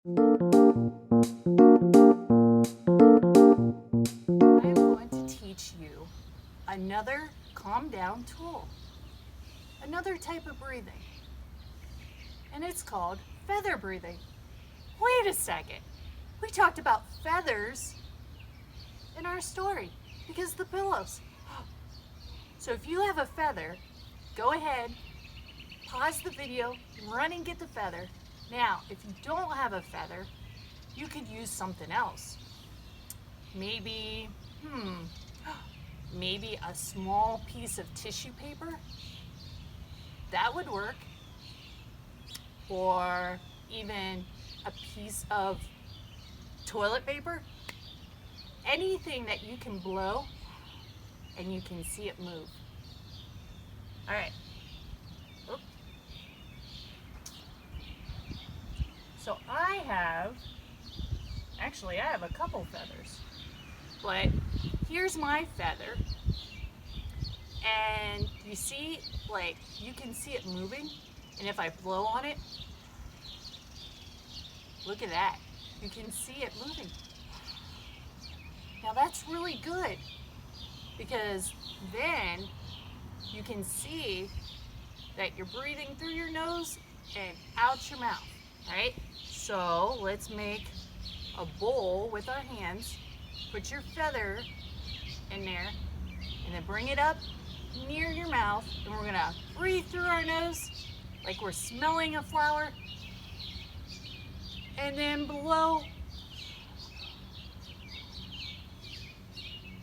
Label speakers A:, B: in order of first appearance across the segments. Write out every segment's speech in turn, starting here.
A: I am going to teach you another calm down tool, another type of breathing, and it's called feather breathing. Wait a second, we talked about feathers in our story because the pillows. So if you have a feather, go ahead, pause the video, run and get the feather. Now, if you don't have a feather, you could use something else. Maybe, maybe a small piece of tissue paper. That would work. Or even a piece of toilet paper. Anything that you can blow and you can see it move. All right. Oop. So I have a couple feathers, but here's my feather, and you see, like, you can see it moving, and if I blow on it, look at that, you can see it moving. Now that's really good, because then you can see that you're breathing through your nose and out your mouth, right? So let's make a bowl with our hands, put your feather in there, and then bring it up near your mouth, and we're gonna breathe through our nose like we're smelling a flower, and then blow.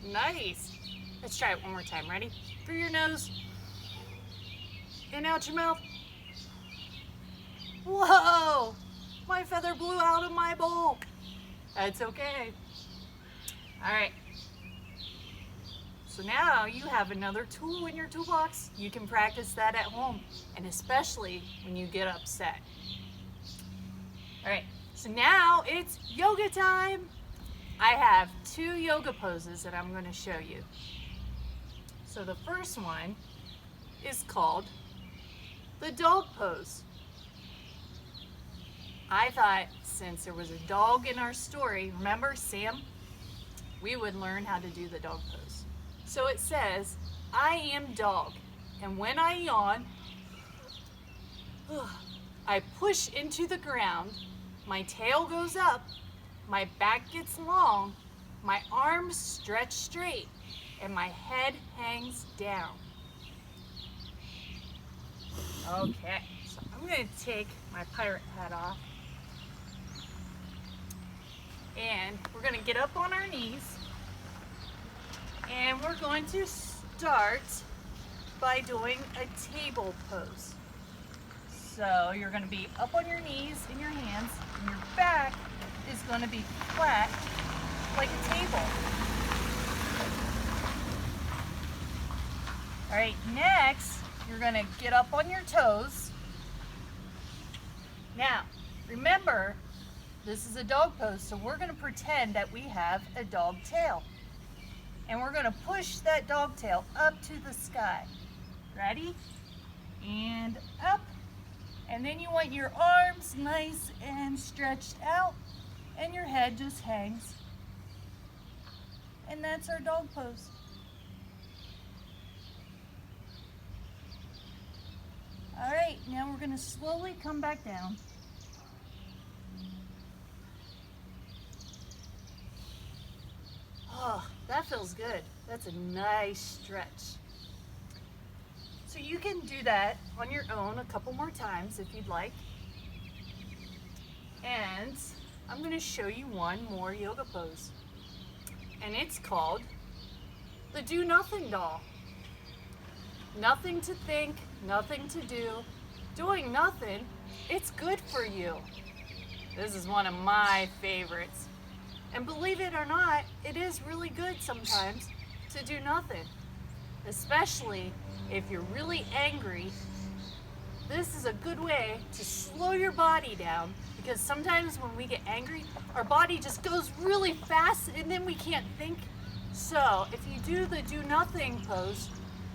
A: Nice. Let's try it one more time. Ready? Through your nose and out your mouth. Whoa! My feather blew out of my bowl. That's okay. All right. So now you have another tool in your toolbox. You can practice that at home, and especially when you get upset. All right. So now it's yoga time. I have 2 yoga poses that I'm going to show you. So the first one is called the dog pose. I thought since there was a dog in our story, remember Sam? We would learn how to do the dog pose. So it says, I am dog, and when I yawn, I push into the ground, my tail goes up, my back gets long, my arms stretch straight, and my head hangs down. Okay, so I'm going to take my pirate hat off. And we're going to get up on our knees. And we're going to start by doing a table pose. So you're going to be up on your knees in your hands, and your back is going to be flat like a table. All right, next, you're going to get up on your toes. Now, remember, this is a dog pose, so we're going to pretend that we have a dog tail. And we're going to push that dog tail up to the sky. Ready? And up. And then you want your arms nice and stretched out, and your head just hangs. And that's our dog pose. All right, now we're going to slowly come back down. Oh, that feels good. That's a nice stretch. So you can do that on your own a couple more times if you'd like. And I'm going to show you one more yoga pose. And it's called the Do Nothing Doll. Nothing to think, nothing to do, doing nothing, it's good for you. This is one of my favorites. And believe it or not, it is really good sometimes to do nothing. Especially if you're really angry. This is a good way to slow your body down, because sometimes when we get angry, our body just goes really fast and then we can't think. So if you do the do nothing pose,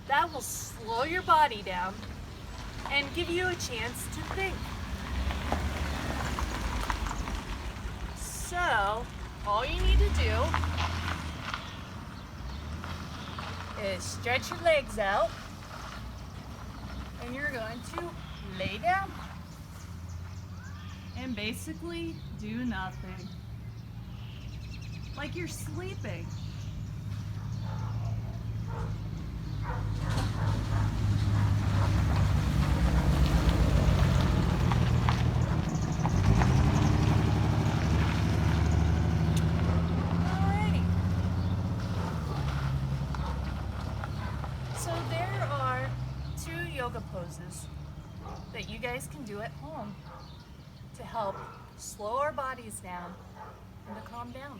A: that will slow your body down and give you a chance to think. So, all you need to do is stretch your legs out, and you're going to lay down and basically do nothing. Like you're sleeping. Alrighty. So there are 2 yoga poses that you guys can do at home to help slow our bodies down and to calm down.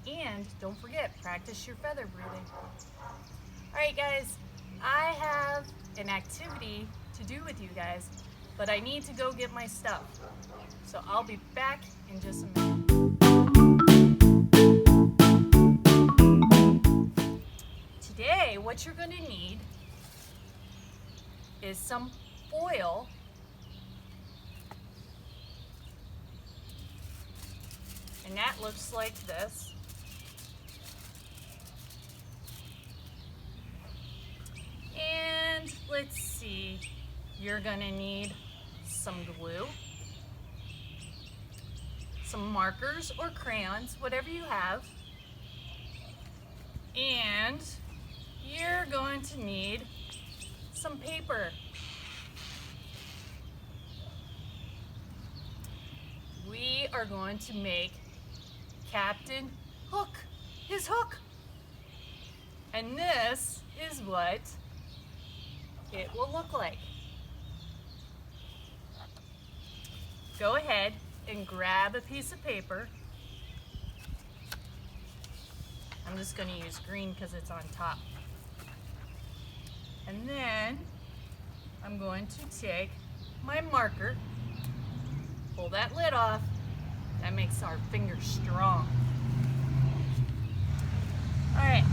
A: And don't forget, practice your feather breathing. Alright guys, I have an activity to do with you guys, but I need to go get my stuff. So I'll be back in just a minute. Today, what you're going to need is some foil and that looks like this. And let's see, you're gonna need some glue, some markers or crayons, whatever you have, and you're going to need some paper. We are going to make Captain Hook his hook. And this is what it will look like. Go ahead and grab a piece of paper. I'm just going to use green because it's on top. And then I'm going to take my marker, pull that lid off. That makes our fingers strong. All right.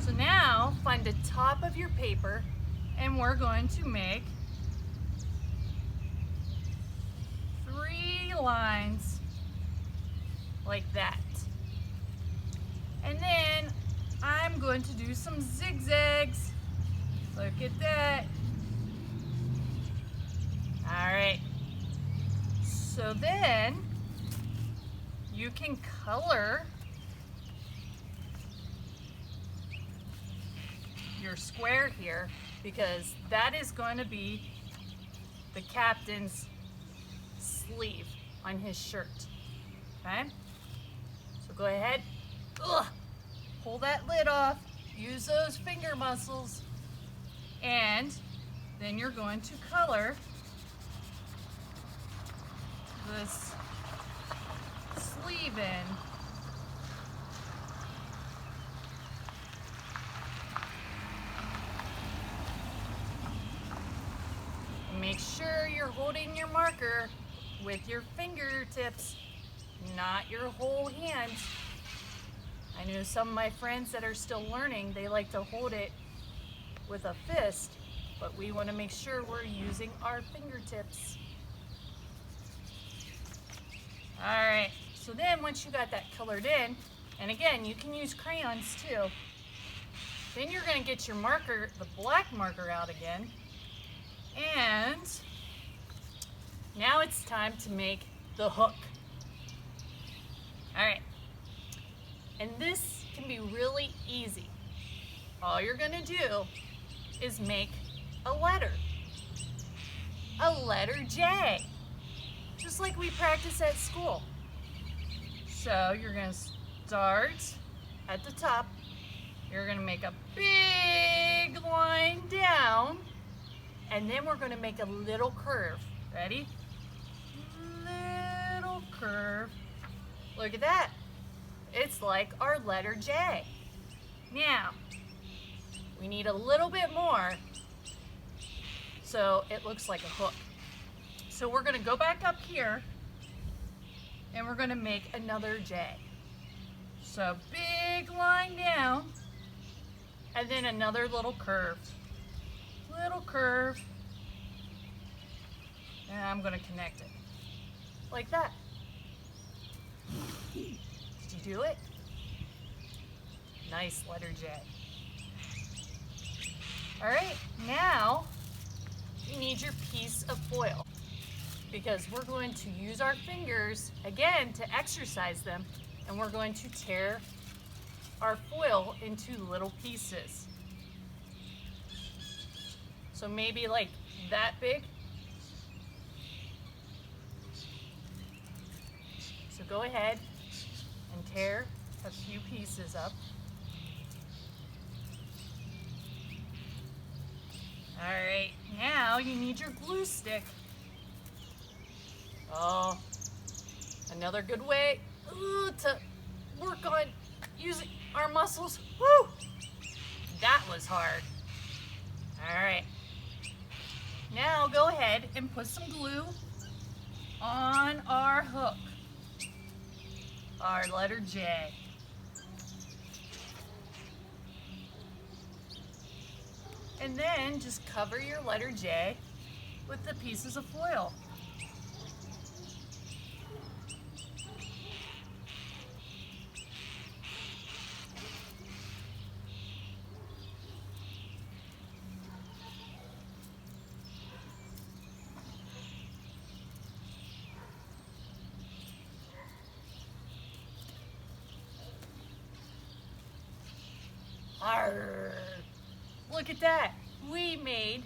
A: So now find the top of your paper and we're going to make 3 lines like that. And then I'm going to do some zigzags. Look at that. All right. So then you can color your square here because that is going to be the captain's sleeve on his shirt. Okay? So go ahead, pull that lid off, use those finger muscles, and then you're going to color this sleeve in. Make sure you're holding your marker with your fingertips, not your whole hand. I know some of my friends that are still learning, they like to hold it with a fist, but we want to make sure we're using our fingertips. Alright, so then once you got that colored in, and again, you can use crayons too, then you're going to get your marker, the black marker out again, and now it's time to make the hook. Alright, and this can be really easy. All you're going to do is make a letter J, just like we practice at school. So you're going to start at the top. You're going to make a big line down, and then we're going to make a little curve. Ready? Little curve. Look at that. It's like our letter J. Now, we need a little bit more so it looks like a hook. So we're going to go back up here and we're going to make another J. So big line down and then another little curve. Little curve. And I'm going to connect it like that. Did you do it? Nice, letter J. All right, now you need your piece of foil because we're going to use our fingers again to exercise them, and we're going to tear our foil into little pieces. So maybe like that big. So go ahead and tear a few pieces up. All right, now you need your glue stick. Oh, another good way to work on using our muscles. Woo! That was hard. All right. Now go ahead and put some glue on our hook, our letter J. And then just cover your letter J with the pieces of foil. Arr! Look at that. We made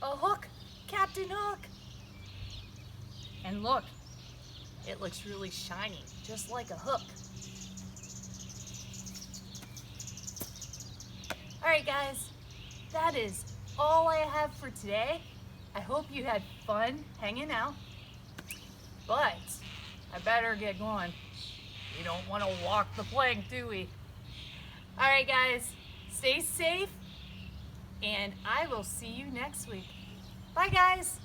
A: a hook, Captain Hook. And look, it looks really shiny, just like a hook. All right, guys, that is all I have for today. I hope you had fun hanging out, but I better get going. We don't want to walk the plank, do we? All right, guys, stay safe, and I will see you next week. Bye, guys.